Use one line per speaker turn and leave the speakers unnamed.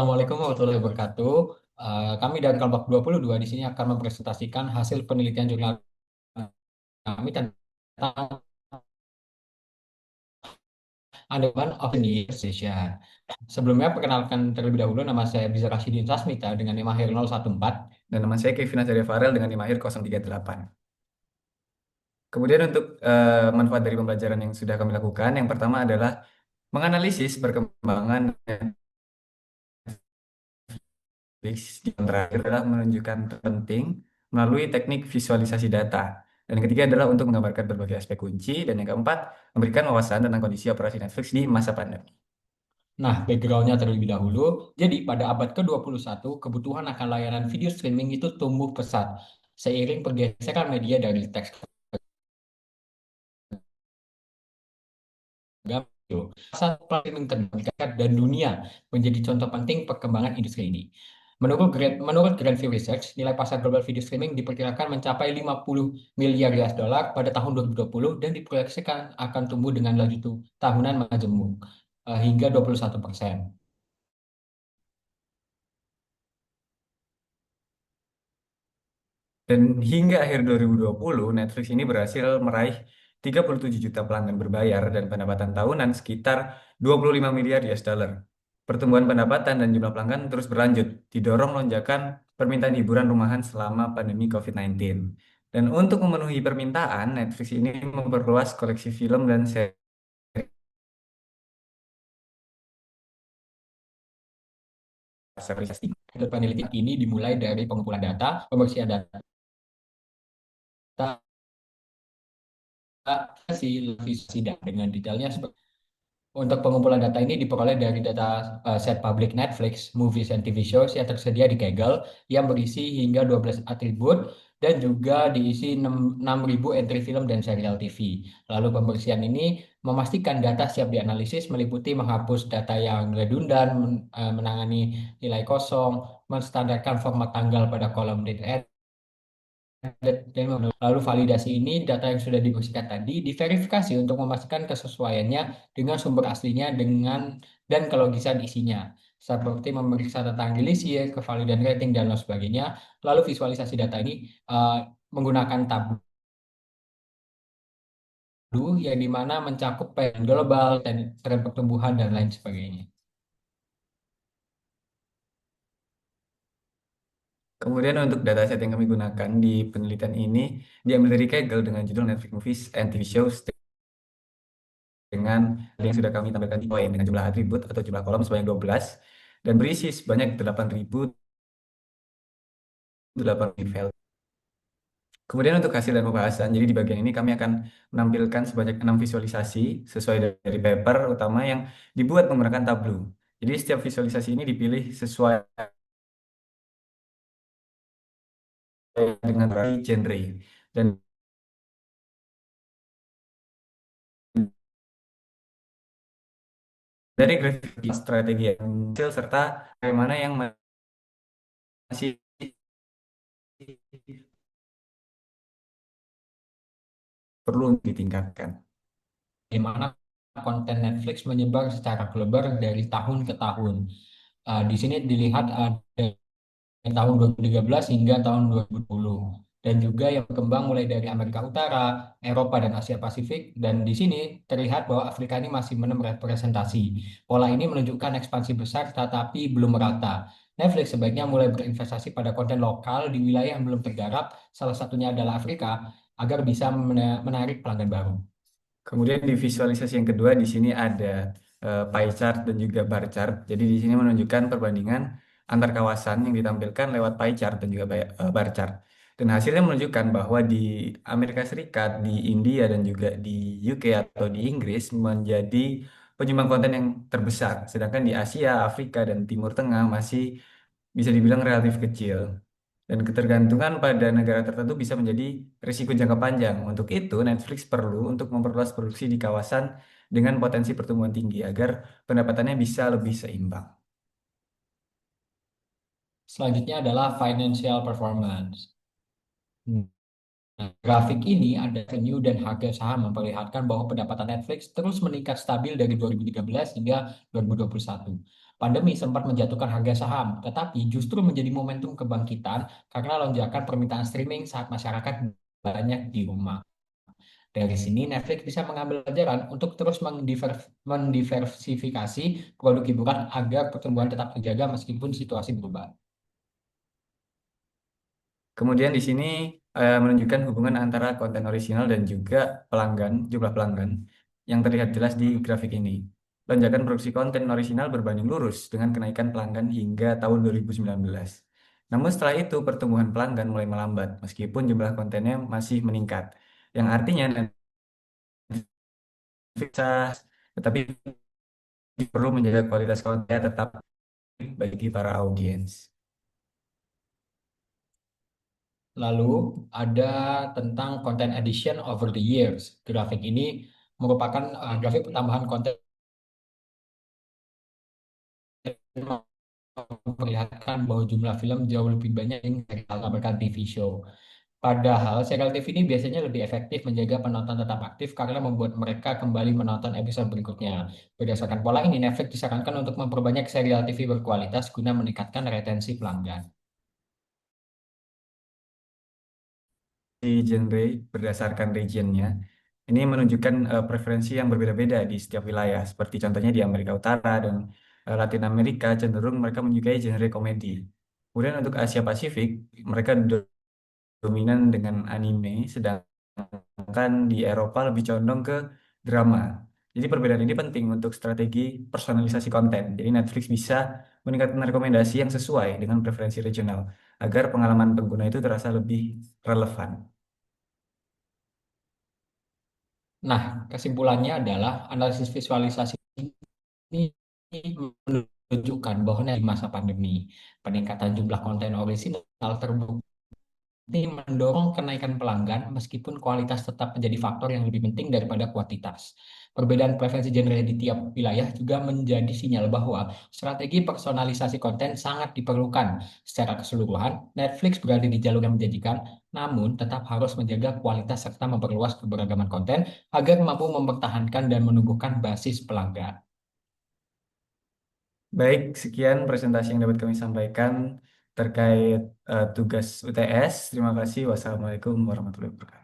Assalamualaikum warahmatullahi wabarakatuh. Kami dari kelompok 22 di sini akan mempresentasikan hasil penelitian jurnal kami tentang Andaman of the Year Session. Sebelumnya, perkenalkan terlebih dahulu, nama saya Biza Rasidin Sasmita dengan NIM akhir 014.
Dan nama saya Kevin Azaria Farel dengan NIM akhir 038. Kemudian untuk manfaat dari pembelajaran yang sudah kami lakukan, yang pertama adalah menganalisis perkembangan Netflix di tahun terakhir adalah menunjukkan penting melalui teknik visualisasi data. Dan yang ketiga adalah untuk menggambarkan berbagai aspek kunci. Dan yang keempat, memberikan wawasan tentang kondisi operasi Netflix di masa pandemi.
Nah, backgroundnya terlebih dahulu. Jadi, pada abad ke-21, kebutuhan akan layanan video streaming itu tumbuh pesat seiring pergeseran media dari teks ke gambar. Pasar streaming terdekat dan dunia menjadi contoh penting perkembangan industri ini. Menurut Grand View Research, nilai pasar global video streaming diperkirakan mencapai 50 miliar US dollar pada tahun 2020 dan diproyeksikan akan tumbuh dengan laju tahunan majemuk hingga 21%.
Dan hingga akhir 2020, Netflix ini berhasil meraih 37 juta pelanggan berbayar dan pendapatan tahunan sekitar 25 miliar US dollar. Pertumbuhan pendapatan dan jumlah pelanggan terus berlanjut, didorong lonjakan permintaan hiburan rumahan selama pandemi COVID-19. Dan untuk memenuhi permintaan, Netflix ini memperluas koleksi film dan series.
Penelitian ini dimulai dari pengumpulan data, pembersihan data, hasil dengan detailnya. Untuk pengumpulan data ini diperoleh dari data set publik Netflix, movies and TV shows yang tersedia di Kaggle yang berisi hingga 12 atribut dan juga diisi 6.000 entry film dan serial TV. Lalu pembersihan ini memastikan data siap dianalisis meliputi menghapus data yang redundan, menangani nilai kosong, menstandarkan format tanggal pada kolom data. Lalu validasi ini data yang sudah dibersihkan tadi diverifikasi untuk memastikan kesesuaiannya dengan sumber aslinya dan kelogisan isinya, seperti memeriksa tentang rilis year, kevalidan rating dan lain sebagainya. Lalu visualisasi data ini eh, menggunakan tableau yang dimana mencakup tren global, tren pertumbuhan dan lain sebagainya.
Kemudian untuk dataset yang kami gunakan di penelitian ini diambil dari Kaggle dengan judul Netflix Movies and TV Shows dengan yang sudah kami tampilkan di poin dengan jumlah atribut atau jumlah kolom sebanyak 12 dan berisi sebanyak 8.008 file. Kemudian untuk hasil dan pembahasan, jadi di bagian ini kami akan menampilkan sebanyak 6 visualisasi sesuai dari paper utama yang dibuat menggunakan Tableau. Jadi setiap visualisasi ini dipilih sesuai dengan genre. Dan dari grafik strategi yang hasil serta bagaimana yang masih perlu ditingkatkan.
Di mana konten Netflix menyebar secara global dari tahun ke tahun. Di sini dilihat ada tahun 2013 hingga tahun 2020 dan juga yang berkembang mulai dari Amerika Utara, Eropa dan Asia Pasifik, dan di sini terlihat bahwa Afrika ini masih minim representasi. Pola ini menunjukkan ekspansi besar tetapi belum merata. Netflix sebaiknya mulai berinvestasi pada konten lokal di wilayah yang belum tergarap, salah satunya adalah Afrika, agar bisa menarik pelanggan baru.
Kemudian di visualisasi yang kedua di sini ada pie chart dan juga bar chart. Jadi di sini menunjukkan perbandingan antar kawasan yang ditampilkan lewat pie chart dan juga bar chart. Dan hasilnya menunjukkan bahwa di Amerika Serikat, di India dan juga di UK atau di Inggris menjadi penyumbang konten yang terbesar. Sedangkan di Asia, Afrika dan Timur Tengah masih bisa dibilang relatif kecil. Dan ketergantungan pada negara tertentu bisa menjadi risiko jangka panjang. Untuk itu, Netflix perlu untuk memperluas produksi di kawasan dengan potensi pertumbuhan tinggi agar pendapatannya bisa lebih seimbang.
Selanjutnya adalah financial performance. Nah, grafik ini ada revenue dan harga saham memperlihatkan bahwa pendapatan Netflix terus meningkat stabil dari 2013 hingga 2021. Pandemi sempat menjatuhkan harga saham, tetapi justru menjadi momentum kebangkitan karena lonjakan permintaan streaming saat masyarakat banyak di rumah. Dari sini Netflix bisa mengambil pelajaran untuk terus mendiversifikasi produk hiburan agar pertumbuhan tetap terjaga meskipun situasi berubah.
Kemudian di sini menunjukkan hubungan antara konten orisinal dan juga pelanggan, jumlah pelanggan yang terlihat jelas di grafik ini. Lonjakan produksi konten orisinal berbanding lurus dengan kenaikan pelanggan hingga tahun 2019. Namun setelah itu pertumbuhan pelanggan mulai melambat meskipun jumlah kontennya masih meningkat. Yang artinya Netflix tetapi perlu menjaga kualitas konten tetap bagi para audiens.
Lalu ada tentang content addition over the years. Grafik ini merupakan grafik pertambahan konten yang memperlihatkan bahwa jumlah film jauh lebih banyak dari serial TV show. Padahal serial TV ini biasanya lebih efektif menjaga penonton tetap aktif karena membuat mereka kembali menonton episode berikutnya. Berdasarkan pola ini, Netflix disarankan untuk memperbanyak serial TV berkualitas guna meningkatkan retensi pelanggan.
Di genre berdasarkan regionnya. Ini menunjukkan preferensi yang berbeda-beda di setiap wilayah. Seperti contohnya di Amerika Utara dan Latin Amerika cenderung mereka menyukai genre komedi. Kemudian untuk Asia Pasifik, mereka dominan dengan anime, sedangkan di Eropa lebih condong ke drama. Jadi perbedaan ini penting untuk strategi personalisasi konten. Jadi Netflix bisa meningkatkan rekomendasi yang sesuai dengan preferensi regional agar pengalaman pengguna itu terasa lebih relevan.
Nah, kesimpulannya adalah analisis visualisasi ini menunjukkan bahwa di masa pandemi, peningkatan jumlah konten orisinal terbukti mendorong kenaikan pelanggan meskipun kualitas tetap menjadi faktor yang lebih penting daripada kuantitas. Perbedaan preferensi genre di tiap wilayah juga menjadi sinyal bahwa strategi personalisasi konten sangat diperlukan. Secara keseluruhan, Netflix berada di jalur yang menjanjikan, namun tetap harus menjaga kualitas serta memperluas keberagaman konten agar mampu mempertahankan dan menumbuhkan basis pelanggan.
Baik, sekian presentasi yang dapat kami sampaikan terkait tugas UTS. Terima kasih. Wassalamualaikum warahmatullahi wabarakatuh.